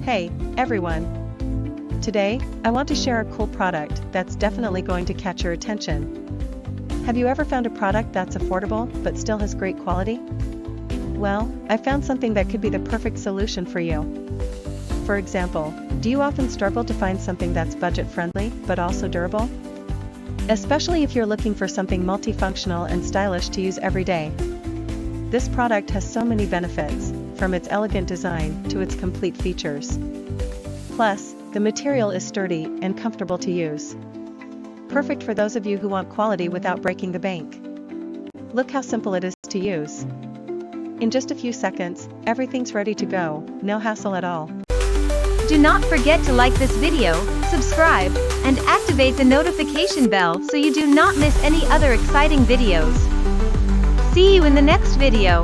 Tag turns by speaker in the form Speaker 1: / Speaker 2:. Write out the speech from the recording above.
Speaker 1: Hey, everyone! Today, I want to share a cool product that's definitely going to catch your attention. Have you ever found a product that's affordable but still has great quality? Well, I found something that could be the perfect solution for you. For example, do you often struggle to find something that's budget-friendly but also durable? Especially if you're looking for something multifunctional and stylish to use every day. This product has so many benefits, from its elegant design to its complete features. Plus, the material is sturdy and comfortable to use. Perfect for those of you who want quality without breaking the bank. Look how simple it is to use. In just a few seconds, everything's ready to go, no hassle at all.
Speaker 2: Do not forget to like this video, subscribe, and activate the notification bell so you do not miss any other exciting videos. See you in the next video.